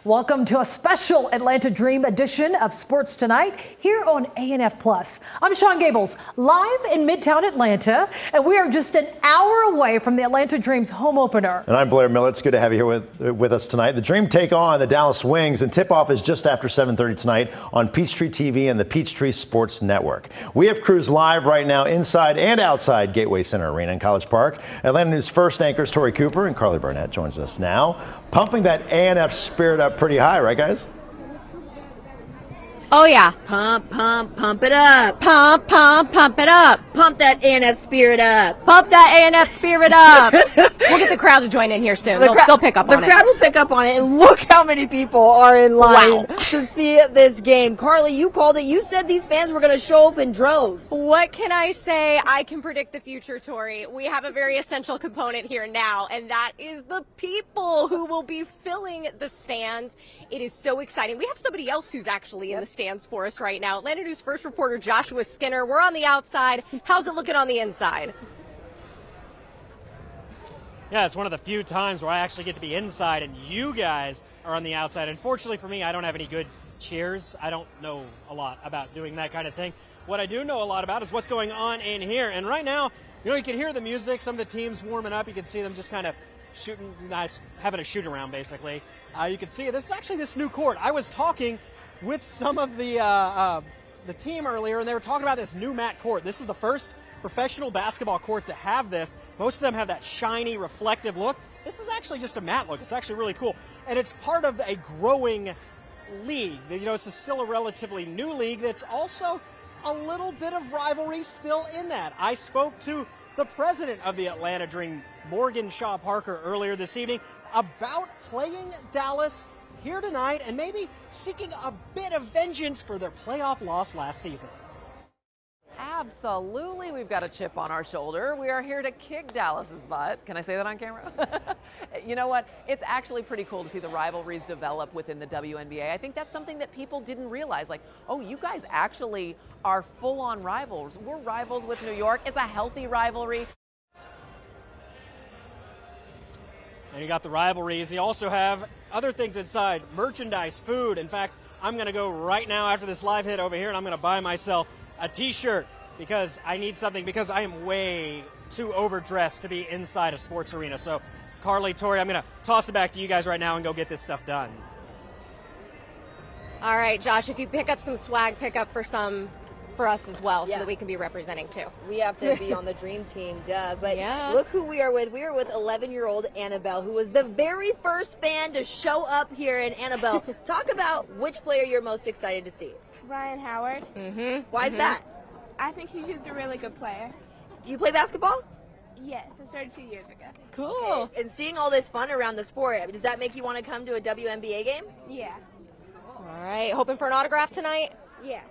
Welcome to a special Atlanta Dream edition of Sports Tonight here on ANF Plus. I'm Sean Gables, live in Midtown Atlanta, and we are just an hour away from the Atlanta Dream's home opener. And I'm Blair Miller. It's good to have you here with us tonight. The Dream take on the Dallas Wings, and tip-off is just after 7:30 tonight on PeachtreeTV and the Peachtree Sports Network. We have crews live right now inside and outside Gateway Center Arena in College Park. Atlanta News first anchors Tori Cooper and Carly Burnett joins us now, pumping that ANF spirit up pretty high, right, guys? Oh, yeah. Pump it up. Pump it up. Pump that ANF spirit up. Pump that ANF spirit up. We'll get the crowd to join in here soon. They'll pick up on it. The crowd will pick up on it, and look how many people are in line to see this game. Carly, you called it. You said these fans were going to show up in droves. What can I say? I can predict the future, Tori. We have a very essential component here now, and that is the people who will be filling the stands. It is so exciting. We have somebody else who's actually in the stands for us right now. Atlanta News first reporter Joshua Skinner. We're on the outside. How's it looking on the inside? Yeah, it's one of the few times where I actually get to be inside and you guys are on the outside. Unfortunately for me, I don't have any good cheers. I don't know a lot about doing that kind of thing. What I do know a lot about is what's going on in here. And right now, you can hear the music. Some of the teams warming up. You can see them just kind of shooting, nice, having a shoot around basically. You can see this is actually this new court. I was talking with some of the team earlier, and they were talking about this new mat court. This is the first professional basketball court to have this. Most of them have that shiny, reflective look. This is actually just a mat look. It's actually really cool, and it's part of a growing league. It's still a relatively new league that's also a little bit of rivalry still in that. I spoke to the president of the Atlanta Dream, Morgan Shaw Parker, earlier this evening about playing Dallas here tonight and maybe seeking a bit of vengeance for their playoff loss last season. Absolutely, we've got a chip on our shoulder. We are here to kick Dallas's butt. Can I say that on camera? You know what? It's actually pretty cool to see the rivalries develop within the WNBA. I think that's something that people didn't realize. Like, oh, you guys actually are full-on rivals. We're rivals with New York. It's a healthy rivalry. And you got the rivalries. You also have other things inside, merchandise, food. In fact, I'm going to go right now after this live hit over here, and I'm going to buy myself a T-shirt because I need something, because I am way too overdressed to be inside a sports arena. So, Carly, Tori, I'm going to toss it back to you guys right now and go get this stuff done. All right, Josh, if you pick up some swag, pick up for us as well, so that we can be representing too. We have to be on the dream team, duh. But look who we are with. We are with 11-year-old Annabelle, who was the very first fan to show up here in Annabelle. Talk about which player you're most excited to see. Ryan Howard. Why is that? I think she's just a really good player. Do you play basketball? Yes, I started 2 years ago. Cool. Okay. And seeing all this fun around the sport, does that make you want to come to a WNBA game? Yeah. All right, hoping for an autograph tonight? Yeah.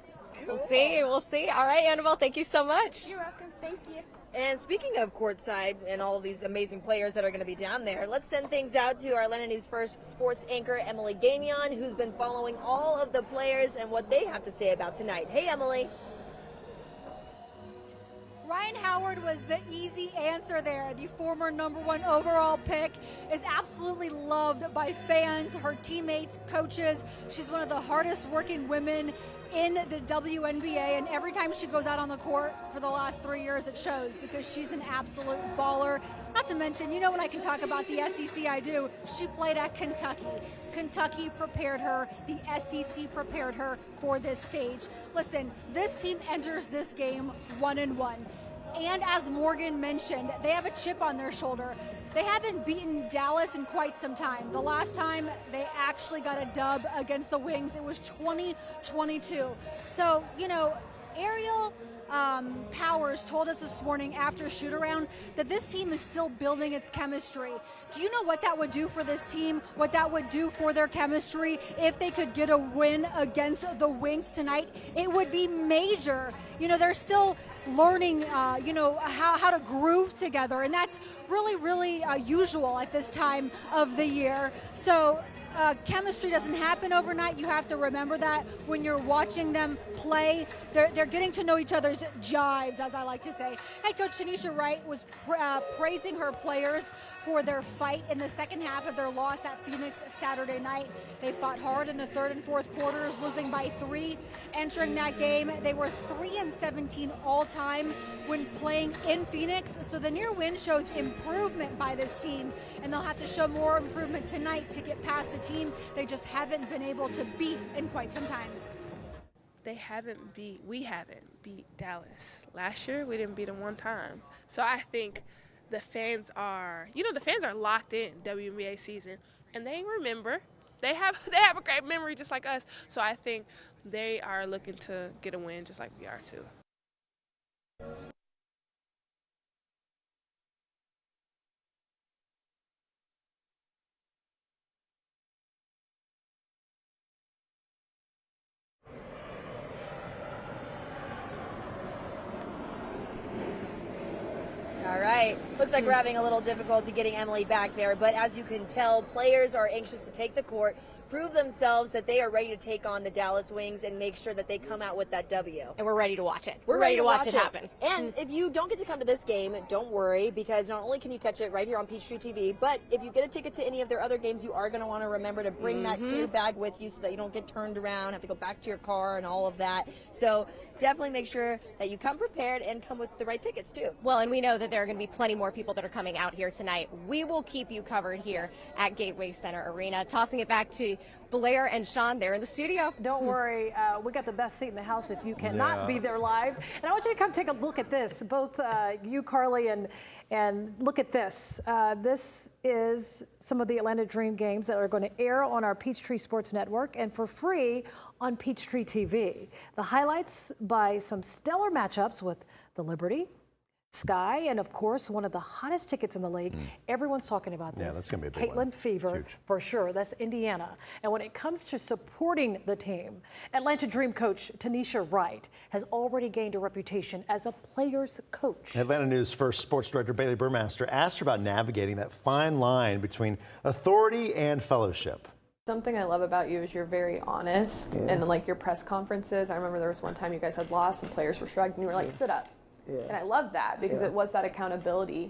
We'll see. All right, Annabelle, thank you so much. You're welcome. Thank you. And speaking of courtside and all of these amazing players that are going to be down there, let's send things out to our Atlanta News first sports anchor, Emily Gagnon, who's been following all of the players and what they have to say about tonight. Hey, Emily. Ryan Howard was the easy answer there. The former #1 overall pick is absolutely loved by fans, her teammates, coaches. She's one of the hardest working women in the WNBA, and every time she goes out on the court for the last 3 years, it shows, because she's an absolute baller. Not to mention, when I can talk about the SEC, I do. She played at Kentucky. Kentucky prepared her. The SEC prepared her for this stage. Listen, this team enters this game 1-1. And as Morgan mentioned, they have a chip on their shoulder. They haven't beaten Dallas in quite some time. The last time they actually got a dub against the Wings, it was 2022. So, Ariel Powers told us this morning after shoot-around that this team is still building its chemistry. Do you know what that would do for this team, what that would do for their chemistry if they could get a win against the Wings tonight? It would be major. They're still learning, how to groove together, and that's really, really usual at this time of the year. So chemistry doesn't happen overnight. You have to remember that when you're watching them play. They're getting to know each other's jives, as I like to say. Head coach Tanisha Wright was praising her players for their fight in the second half of their loss at Phoenix Saturday night. They fought hard in the third and fourth quarters, losing by 3. Entering that game, they were 3-17 all-time when playing in Phoenix. So the near win shows improvement by this team, and they'll have to show more improvement tonight to get past a team they just haven't been able to beat in quite some time. We haven't beat Dallas. Last year, we didn't beat them one time. So I think the fans are locked in WNBA season, and they remember. They have a great memory just like us. So I think they are looking to get a win just like we are too. All right. Looks like we're having a little difficulty getting Emily back there, but as you can tell, players are anxious to take the court, prove themselves that they are ready to take on the Dallas Wings and make sure that they come out with that W. And we're ready to watch it. We're ready to watch it happen. And if you don't get to come to this game, don't worry, because not only can you catch it right here on Peachtree TV, but if you get a ticket to any of their other games, you are going to want to remember to bring that clear bag with you so that you don't get turned around, have to go back to your car and all of that. So definitely make sure that you come prepared and come with the right tickets too. Well, and we know that there are going to be plenty more people that are coming out here tonight. We will keep you covered here at Gateway Center Arena. Tossing it back to Blair and Sean there in the studio. Don't worry, we got the best seat in the house if you cannot be there live. And I want you to come take a look at this, both you, Carly, and look at this. This is some of the Atlanta Dream games that are going to air on our Peachtree Sports Network and for free on Peachtree TV. The highlights by some stellar matchups with the Liberty, Sky, and of course, one of the hottest tickets in the league. Everyone's talking about this. Yeah, that's going to be a big Caitlin one. Fever, Huge. for sure. That's Indiana. And when it comes to supporting the team, Atlanta Dream coach Tanisha Wright has already gained a reputation as a player's coach. Atlanta News first sports director Bailey Burmaster asked her about navigating that fine line between authority and fellowship. Something I love about you is you're very honest, and like your press conferences. I remember there was one time you guys had lost and players were shrugged and you were like, sit up. And I love that because it was that accountability.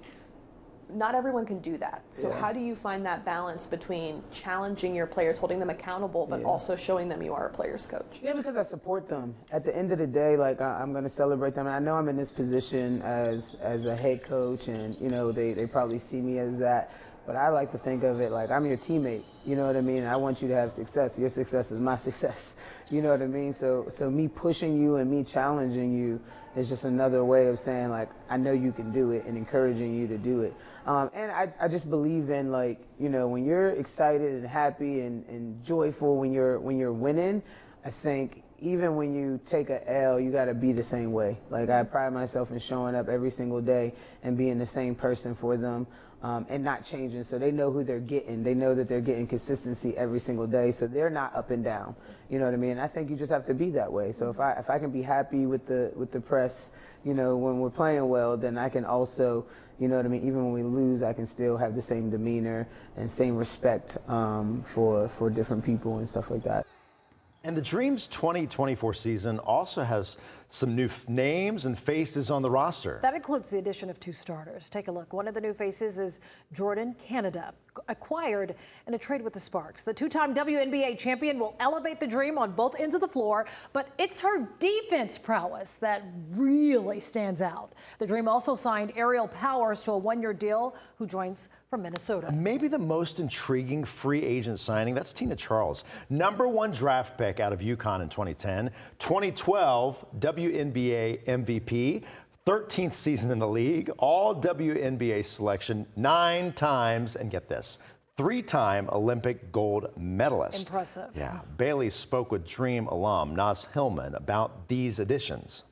Not everyone can do that. So how do you find that balance between challenging your players, holding them accountable, but also showing them you are a player's coach? Yeah, because I support them. At the end of the day, like I'm going to celebrate them. And I know I'm in this position as a head coach, and you know they probably see me as that. But I like to think of it like I'm your teammate. You know what I mean? I want you to have success. Your success is my success. You know what I mean? So me pushing you and me challenging you is just another way of saying, like, I know you can do it and encouraging you to do it. And I just believe in, like, you know, when you're excited and happy and joyful when you're winning, I think even when you take a L, you got to be the same way. Like, I pride myself in showing up every single day and being the same person for them and not changing. So they know who they're getting. They know that they're getting consistency every single day. So they're not up and down. You know what I mean? I think you just have to be that way. So if I can be happy with the press, you know, when we're playing well, then I can also, you know what I mean? Even when we lose, I can still have the same demeanor and same respect for different people and stuff like that. And the Dreams 2024 season also has some new names and faces on the roster. That includes the addition of 2 starters. Take a look. One of the new faces is Jordan Canada, acquired in a trade with the Sparks. The 2-time WNBA champion will elevate the Dream on both ends of the floor, but it's her defense prowess that really stands out. The Dream also signed Ariel Powers to a 1-year deal, who joins from Minnesota. Maybe the most intriguing free agent signing, that's Tina Charles. #1 draft pick out of UConn in 2010, 2012 WNBA MVP, 13th season in the league, all WNBA selection 9 times, and get this, 3-time Olympic gold medalist. Impressive. Yeah. Bailey spoke with Dream alum Naz Hillman about these additions.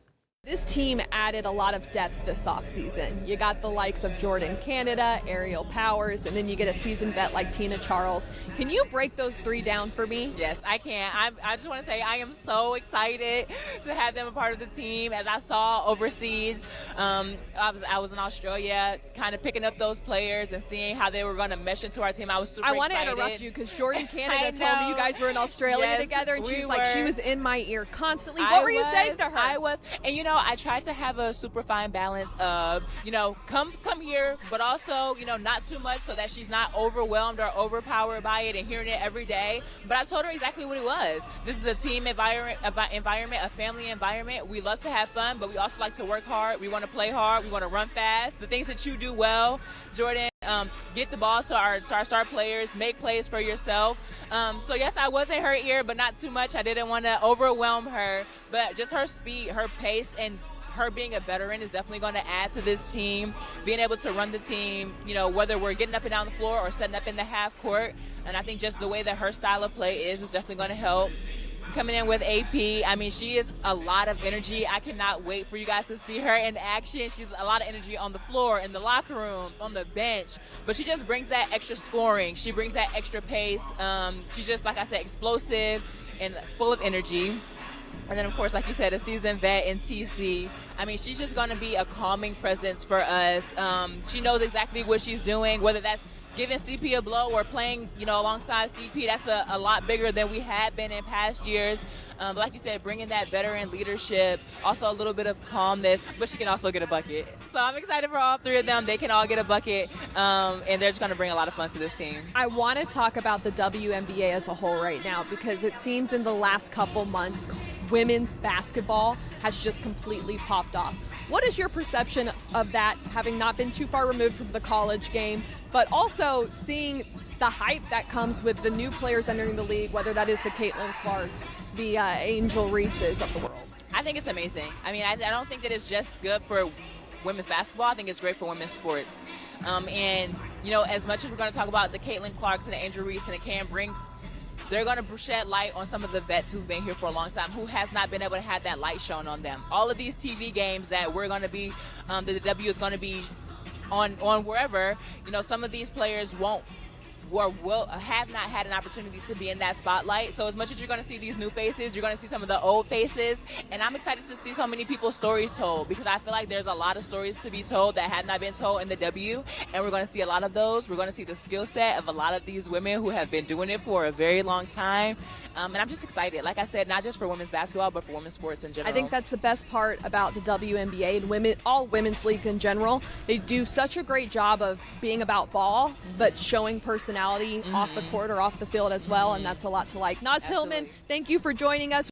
This team added a lot of depth this offseason. You got the likes of Jordan Canada, Aerial Powers, and then you get a seasoned vet like Tina Charles. Can you break those three down for me? Yes, I can. I just want to say I am so excited to have them a part of the team. As I saw overseas, I was in Australia kind of picking up those players and seeing how they were going to mesh into our team. I was super excited. I want to interrupt you because Jordan Canada told me you guys were in Australia together, and she's like, she was in my ear constantly. What were you saying to her? I was, and I tried to have a super fine balance of, come here, but also, not too much so that she's not overwhelmed or overpowered by it and hearing it every day. But I told her exactly what it was. This is a team environment, a family environment. We love to have fun, but we also like to work hard. We want to play hard. We want to run fast. The things that you do well, Jordan, get the ball to our star players, make plays for yourself. So yes, I was in her ear, but not too much. I didn't want to overwhelm her, but just her speed, her pace, and her being a veteran is definitely going to add to this team, being able to run the team, whether we're getting up and down the floor or setting up in the half court. And I think just the way that her style of play is definitely going to help. Coming in with AP, she is a lot of energy. I cannot wait for you guys to see her in action. She's a lot of energy on the floor, in the locker room, on the bench, but she just brings that extra scoring. She brings that extra pace. She's just, like I said, explosive and full of energy. And then, of course, like you said, a seasoned vet in TC. She's just going to be a calming presence for us. She knows exactly what she's doing, whether that's giving CP a blow or playing, alongside CP. That's a lot bigger than we had been in past years. But like you said, bringing that veteran leadership, also a little bit of calmness, but she can also get a bucket. So I'm excited for all three of them. They can all get a bucket, and they're just going to bring a lot of fun to this team. I want to talk about the WNBA as a whole right now because it seems in the last couple months, women's basketball has just completely popped off. What is your perception of that, having not been too far removed from the college game, but also seeing the hype that comes with the new players entering the league, whether that is the Caitlin Clarks, the Angel Reeses of the world? I think it's amazing. I don't think that it's just good for women's basketball. I think it's great for women's sports. And, as much as we're going to talk about the Caitlin Clarks and the Angel Reese and the Cam Brinks, they're going to shed light on some of the vets who've been here for a long time, who has not been able to have that light shown on them. All of these TV games that we're going to be, that the W is going to be on wherever, some of these players will have not had an opportunity to be in that spotlight. So as much as you're going to see these new faces, you're going to see some of the old faces. And I'm excited to see so many people's stories told, because I feel like there's a lot of stories to be told that have not been told in the W. And we're going to see a lot of those. We're going to see the skill set of a lot of these women who have been doing it for a very long time. And I'm just excited. Like I said, not just for women's basketball, but for women's sports in general. I think that's the best part about the WNBA and all women's leagues in general. They do such a great job of being about ball, but showing personality off the court or off the field as well, and that's a lot to like. Naz Hillman, thank you for joining us.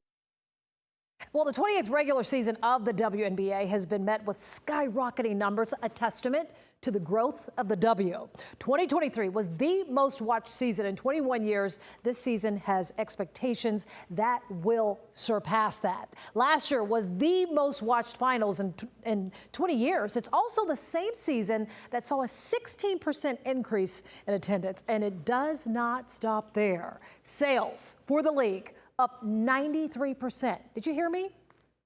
Well, the 28th regular season of the WNBA has been met with skyrocketing numbers, a testament to the growth of the W. 2023 was the most watched season in 21 years. This season has expectations that will surpass that. Last year was the most watched finals in 20 years. It's also the same season that saw a 16% increase in attendance, and it does not stop there. Sales for the league up 93%. Did you hear me?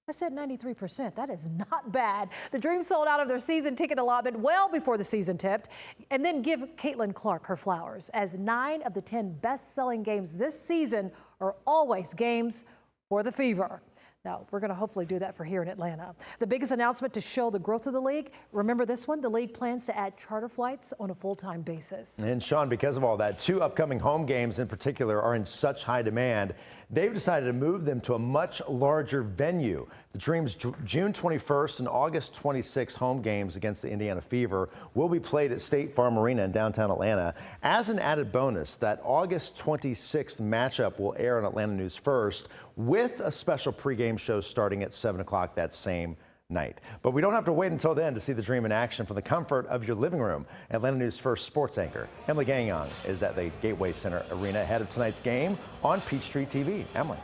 I said 93%. That is not bad. The Dream sold out of their season ticket allotment well before the season tipped. And then give Caitlin Clark her flowers, as 9 of the 10 best-selling games this season are always games for the Fever. Now, we're going to hopefully do that for here in Atlanta. The biggest announcement to show the growth of the league, remember this one? The league plans to add charter flights on a full-time basis. And Sean, because of all that, 2 upcoming home games in particular are in such high demand, they've decided to move them to a much larger venue. The Dream's June 21st and August 26th home games against the Indiana Fever will be played at State Farm Arena in downtown Atlanta. As an added bonus, that August 26th matchup will air on Atlanta News First, with a special pregame show starting at 7 o'clock that same night. But we don't have to wait until then to see the Dream in action from the comfort of your living room. Atlanta News First sports anchor Emily Gagnon is at the Gateway Center Arena ahead of tonight's game on PeachtreeTV. Emily.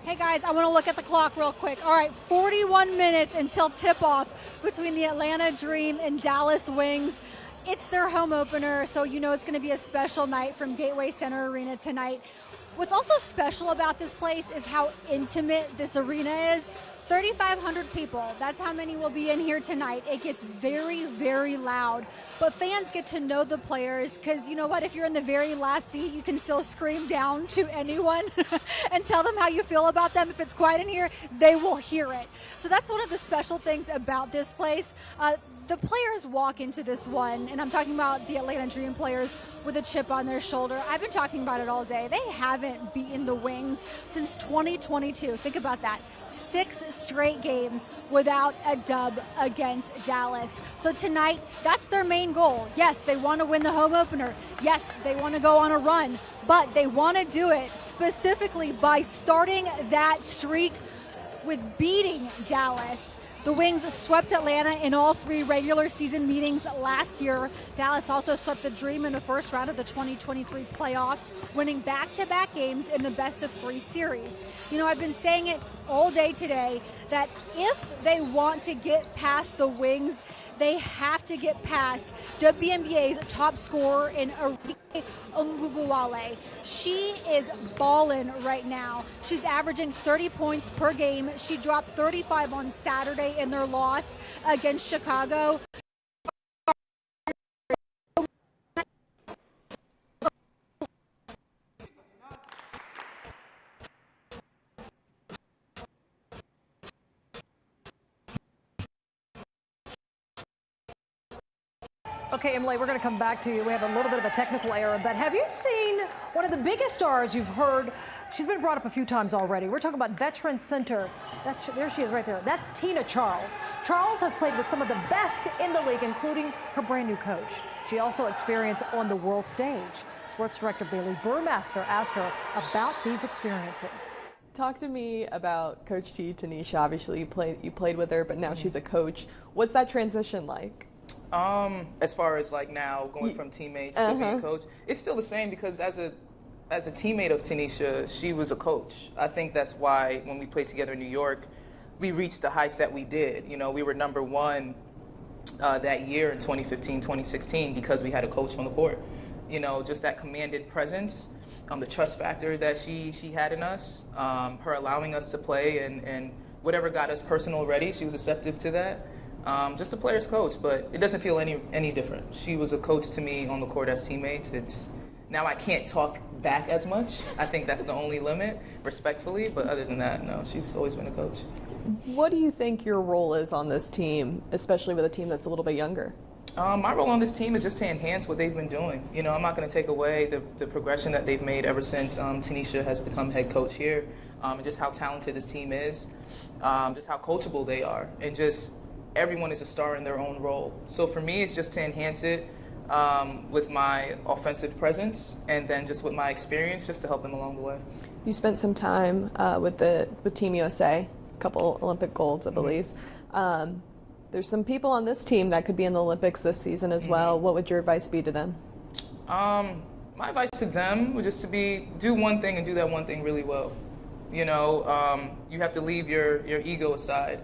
Hey guys, I want to look at the clock real quick. All right, 41 minutes until tip-off between the Atlanta Dream and Dallas Wings. It's their home opener, so you know it's going to be a special night from Gateway Center Arena tonight. What's also special about this place is how intimate this arena is. 3,500 people. That's how many will be in here tonight. It gets very, very loud. But fans get to know the players because you know what? If you're in the very last seat, you can still scream down to anyone and tell them how you feel about them. If it's quiet in here, they will hear it. So that's one of the special things about this place. The players walk into this one, and I'm talking about the Atlanta Dream players with a chip on their shoulder. I've been talking about it all day. They haven't beaten the Wings since 2022. Think about that. 6 straight games without a dub against Dallas. So tonight, that's their main goal. Yes, they want to win the home opener. Yes, they want to go on a run, but they want to do it specifically by starting that streak with beating Dallas. The Wings swept Atlanta in all 3 regular season meetings last year. Dallas also swept the Dream in the first round of the 2023 playoffs, winning back-to-back games in the best-of-3 series. You know, I've been saying it all day today that if they want to get past the Wings, they have to get past WNBA's top scorer in Arike Ogunbowale. She is balling right now. She's averaging 30 points per game. She dropped 35 on Saturday in their loss against Chicago. Okay, Emily, we're going to come back to you. We have a little bit of a technical error, but have you seen one of the biggest stars you've heard? She's been brought up a few times already. We're talking about veteran center. There she is right there. That's Tina Charles. Charles has played with some of the best in the league, including her brand new coach. She also experienced on the world stage. Sports director Bailey Burmaster asked her about these experiences. Talk to me about Coach T, Tanisha. Obviously, you played with her, but now she's a coach. What's that transition like? As far as like now going from teammates to being a coach, it's still the same because as a teammate of Tanisha, she was a coach. I think that's why when we played together in New York, we reached the heights that we did. You know, we were #1 that year in 2015, 2016 because we had a coach on the court. You know, just that commanded presence, the trust factor that she had in us, her allowing us to play and whatever got us personal ready, she was receptive to that. Just a player's coach, but it doesn't feel any different. She was a coach to me on the court as teammates. Now I can't talk back as much. I think that's the only limit, respectfully, but other than that, no, she's always been a coach. What do you think your role is on this team, especially with a team that's a little bit younger? My role on this team is just to enhance what they've been doing. You know, I'm not going to take away the progression that they've made ever since Tanisha has become head coach here, and just how talented this team is, just how coachable they are, and just everyone is a star in their own role. So for me, it's just to enhance it with my offensive presence and then just with my experience just to help them along the way. You spent some time with Team USA, a couple Olympic golds, I believe. There's some people on this team that could be in the Olympics this season as well. What would your advice be to them? My advice to them would just to do one thing and do that one thing really well. You know, you have to leave your ego aside.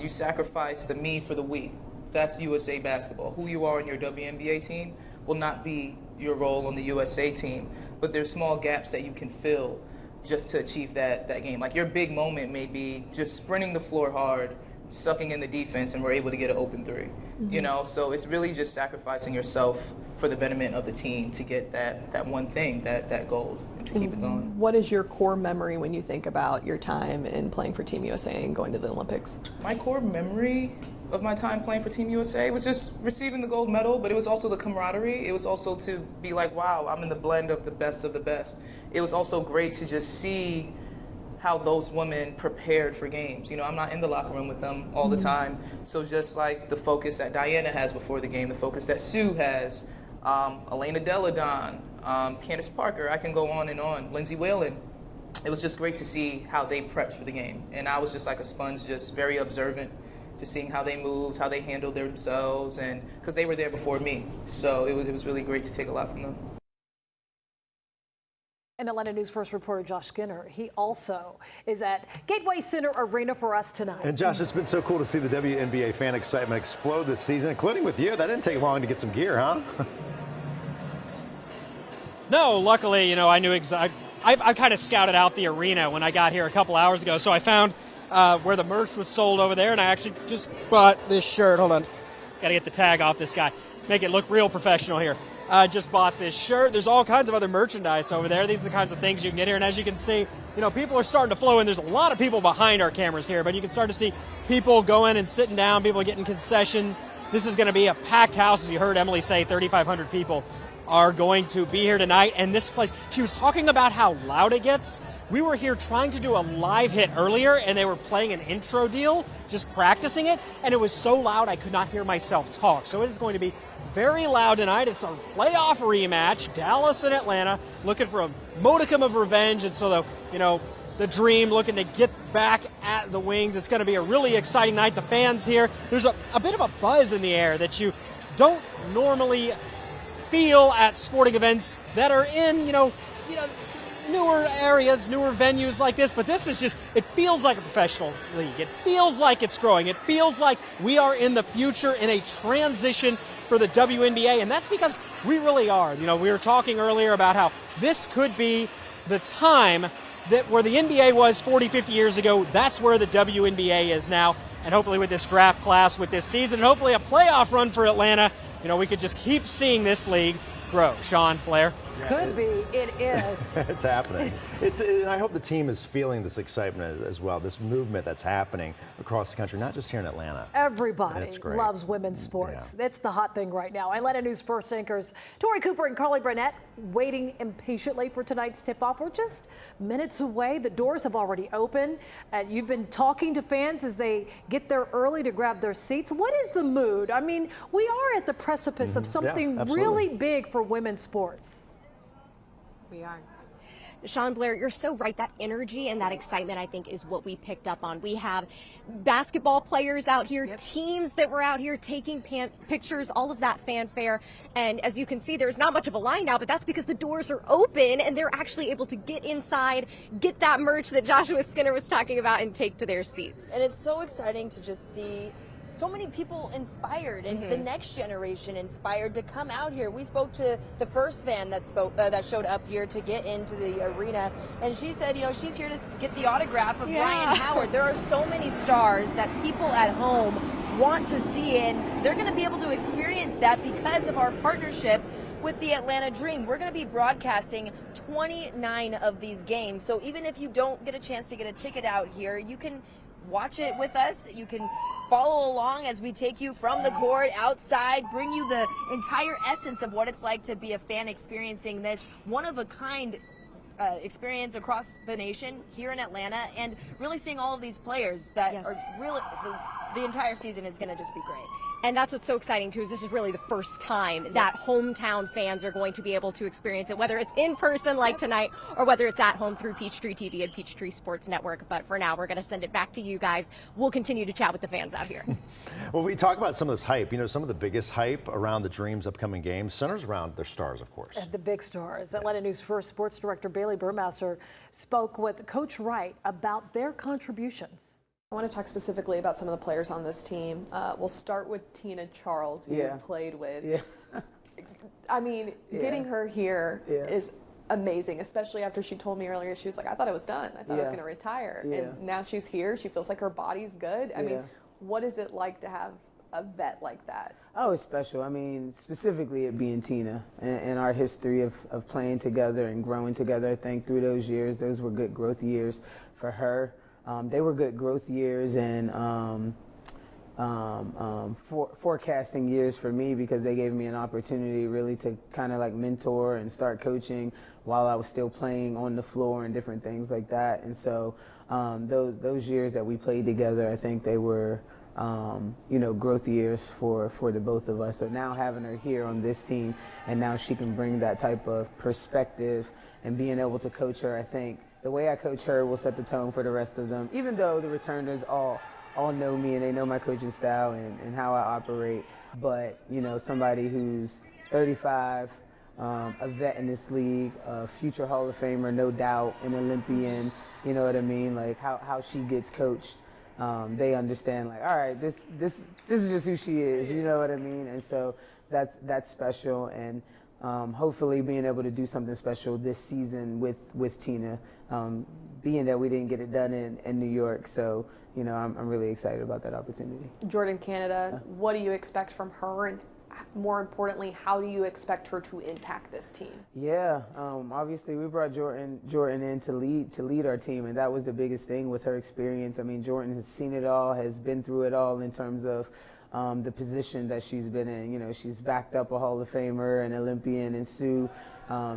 You sacrifice the me for the we. That's USA basketball. Who you are on your WNBA team will not be your role on the USA team, but there's small gaps that you can fill just to achieve that game. Like your big moment may be just sprinting the floor hard, sucking in the defense, and we're able to get an open 3. You know, so it's really just sacrificing yourself for the betterment of the team to get that one thing, that goal, and to keep it going. What is your core memory when you think about your time in playing for Team USA and going to the Olympics? My core memory of my time playing for Team USA was just receiving the gold medal, but it was also the camaraderie. It was also to be like, wow, I'm in the blend of the best of the best. It was also great to just see how those women prepared for games. You know, I'm not in the locker room with them all the time. So just like the focus that Diana has before the game, the focus that Sue has, Elena Deladon, Candace Parker, I can go on and on, Lindsay Whalen. It was just great to see how they prepped for the game. And I was just like a sponge, just very observant, just seeing how they moved, how they handled themselves, and because they were there before me. So it was really great to take a lot from them. And Atlanta News First reporter Josh Skinner, he also is at Gateway Center Arena for us tonight. And Josh, it's been so cool to see the WNBA fan excitement explode this season, including with you. That didn't take long to get some gear, huh? No, luckily, you know, I I kind of scouted out the arena when I got here a couple hours ago, so I found where the merch was sold over there, and I actually just bought this shirt. Hold on. Got to get the tag off this guy. Make it look real professional here. Just bought this shirt. There's all kinds of other merchandise over there. These are the kinds of things you can get here. And as you can see, people are starting to flow in. There's a lot of people behind our cameras here, but you can start to see people going and sitting down, people getting concessions. This is going to be a packed house. As you heard Emily say, 3,500 people are going to be here tonight. And this place, she was talking about how loud it gets. We were here trying to do a live hit earlier, and they were playing an intro deal, just practicing it, and it was so loud I could not hear myself talk. So it is going to be very loud tonight. It's a playoff rematch, Dallas and Atlanta, looking for a modicum of revenge, and so the Dream looking to get back at the Wings. It's going to be a really exciting night. The fans here, there's a bit of a buzz in the air that you don't normally feel at sporting events that are in, newer areas, newer venues like this, but this is just, it feels like a professional league. It feels like it's growing. It feels like we are in the future in a transition for the WNBA, and that's because we really are. We were talking earlier about how this could be the time that where the NBA was 40, 50 years ago, that's where the WNBA is now, and hopefully with this draft class, with this season, and hopefully a playoff run for Atlanta, we could just keep seeing this league grow. Sean, Blair? Could be. It is. It's happening. And I hope the team is feeling this excitement as well, this movement that's happening across the country, not just here in Atlanta. Everybody loves women's sports. It's the hot thing right now. Atlanta News First anchors Tori Cooper and Carly Burnett waiting impatiently for tonight's tip-off. We're just minutes away. The doors have already opened. You've been talking to fans as they get there early to grab their seats. What is the mood? I mean, we are at the precipice of something really big for women's sports. We are. Sean, Blair, you're so right. That energy and that excitement, I think, is what we picked up on. We have basketball players out here, teams that were out here taking pictures, all of that fanfare. And as you can see, there's not much of a line now, but that's because the doors are open and they're actually able to get inside, get that merch that Joshua Skinner was talking about, and take to their seats. And it's so exciting to just see so many people inspired and the next generation inspired to come out here. We spoke to the first fan that showed up here to get into the arena, and she said, she's here to get the autograph of Ryan Howard. There are so many stars that people at home want to see, and they're going to be able to experience that because of our partnership with the Atlanta Dream. We're going to be broadcasting 29 of these games, so even if you don't get a chance to get a ticket out here, you can watch it with us. You can follow along as we take you from the court outside, bring you the entire essence of what it's like to be a fan experiencing this one-of-a-kind experience across the nation here in Atlanta, and really seeing all of these players that are really, the entire season is going to just be great. And that's what's so exciting, too, is this is really the first time that hometown fans are going to be able to experience it, whether it's in person like tonight or whether it's at home through Peachtree TV and Peachtree Sports Network. But for now, we're going to send it back to you guys. We'll continue to chat with the fans out here. Well, we talk about some of this hype. Some of the biggest hype around the Dream's upcoming games centers around their stars, of course. The big stars. Atlanta News First sports director Bailey Burmaster spoke with Coach Wright about their contributions. I want to talk specifically about some of the players on this team. We'll start with Tina Charles, who you played with. I mean, getting her here is amazing, especially after she told me earlier, she was like, I thought I was done. I thought I was going to retire. And now she's here. She feels like her body's good. I mean, what is it like to have a vet like that? Oh, it's special. I mean, specifically it being Tina and our history of playing together and growing together. I think through those years, those were good growth years for her. They were good growth years and forecasting years for me, because they gave me an opportunity really to kind of like mentor and start coaching while I was still playing on the floor and different things like that. And so those years that we played together, I think they were growth years for the both of us. So now having her here on this team, and now she can bring that type of perspective and being able to coach her, I think the way I coach her will set the tone for the rest of them, even though the returners all know me and they know my coaching style and how I operate. But, somebody who's 35, a vet in this league, a future Hall of Famer, no doubt, an Olympian, you know what I mean? Like how she gets coached, they understand, like, all right, this is just who she is, you know what I mean? And so that's special. And hopefully being able to do something special this season with Tina, being that we didn't get it done in New York. So, you know, I'm really excited about that opportunity. Jordan, Canada, what do you expect from her? And more importantly, how do you expect her to impact this team? Yeah, obviously we brought Jordan in to lead our team, and that was the biggest thing with her experience. I mean, Jordan has seen it all, has been through it all in terms of the position that she's been in. You know, she's backed up a Hall of Famer, an Olympian, and Sue.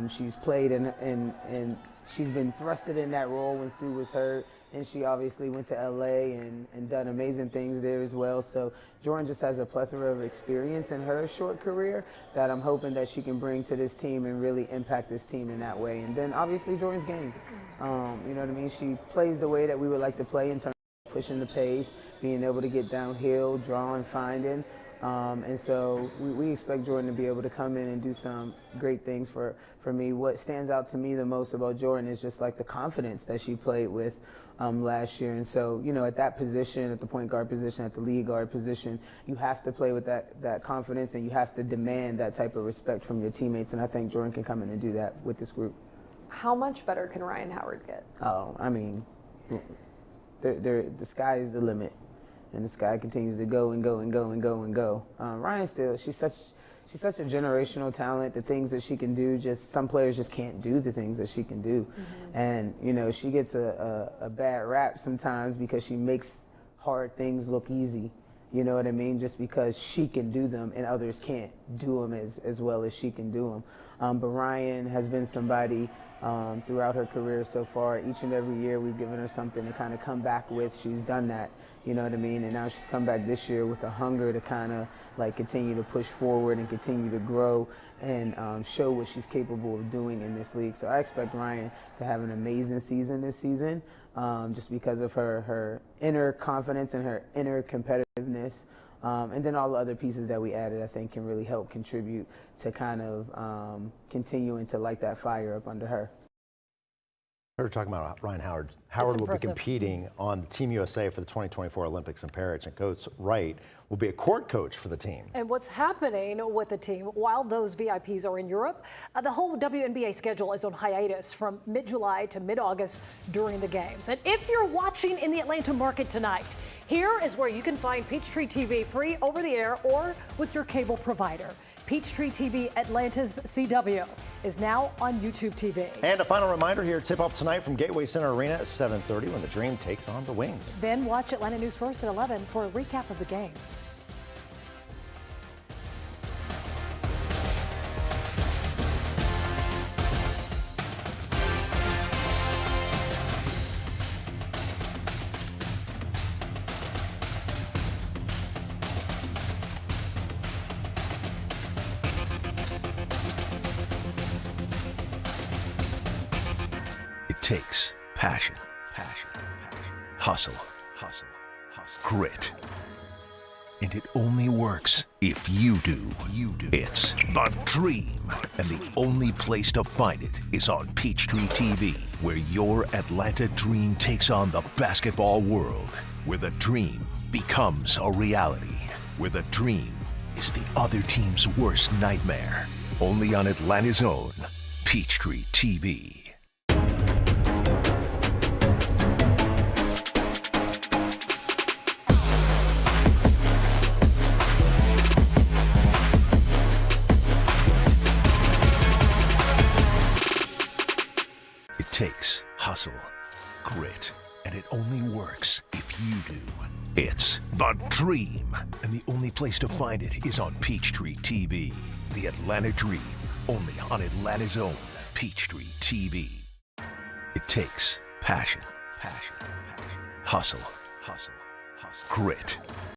She's played and she's been thrusted in that role when Sue was hurt, and she obviously went to LA and done amazing things there as well. So Jordan just has a plethora of experience in her short career that I'm hoping that she can bring to this team and really impact this team in that way. And then obviously Jordan's game. You know what I mean? She plays the way that we would like to play in terms of pushing the pace, being able to get downhill, drawing, finding. And so we expect Jordan to be able to come in and do some great things for me. What stands out to me the most about Jordan is just like the confidence that she played with last year. And so, you know, at that position, at the point guard position, at the lead guard position, you have to play with that confidence, and you have to demand that type of respect from your teammates. And I think Jordan can come in and do that with this group. How much better can Ryan Howard get? Oh, I mean, the sky is the limit. And the sky continues to go and go and go and go and go. Ryan still, she's such a generational talent. The things that she can do, just some players just can't do the things that she can do. And you know, she gets a bad rap sometimes because she makes hard things look easy. You know what I mean? Just because she can do them and others can't do them as well as she can do them. But Ryan has been somebody throughout her career so far. Each and every year we've given her something to kind of come back with. She's done that, you know what I mean? And now she's come back this year with a hunger to kind of like continue to push forward and continue to grow and show what she's capable of doing in this league. So I expect Ryan to have an amazing season this season, just because of her inner confidence and her inner competitiveness. And then all the other pieces that we added, I think, can really help contribute to kind of continuing to light that fire up under her. We were talking about Ryan Howard. Howard will be competing on Team USA for the 2024 Olympics in Paris, and Coach Wright will be a court coach for the team. And what's happening with the team while those VIPs are in Europe, the whole WNBA schedule is on hiatus from mid-July to mid-August during the games. And if you're watching in the Atlanta market tonight, here is where you can find Peachtree TV free over the air or with your cable provider. Peachtree TV Atlanta's CW is now on YouTube TV. And a final reminder here, tip-off tonight from Gateway Center Arena at 7:30 when the Dream takes on the Wings. Then watch Atlanta News First at 11 for a recap of the game. Takes passion, hustle, grit. And it only works if you do. It's the Dream. And the only place to find it is on Peachtree TV, where your Atlanta Dream takes on the basketball world, where the dream becomes a reality, where the dream is the other team's worst nightmare. Only on Atlanta's own Peachtree TV. Takes hustle, grit, and it only works if you do. It's the Dream, and the only place to find it is on Peachtree TV. The Atlanta Dream, only on Atlanta's own Peachtree TV. It takes passion, hustle, grit,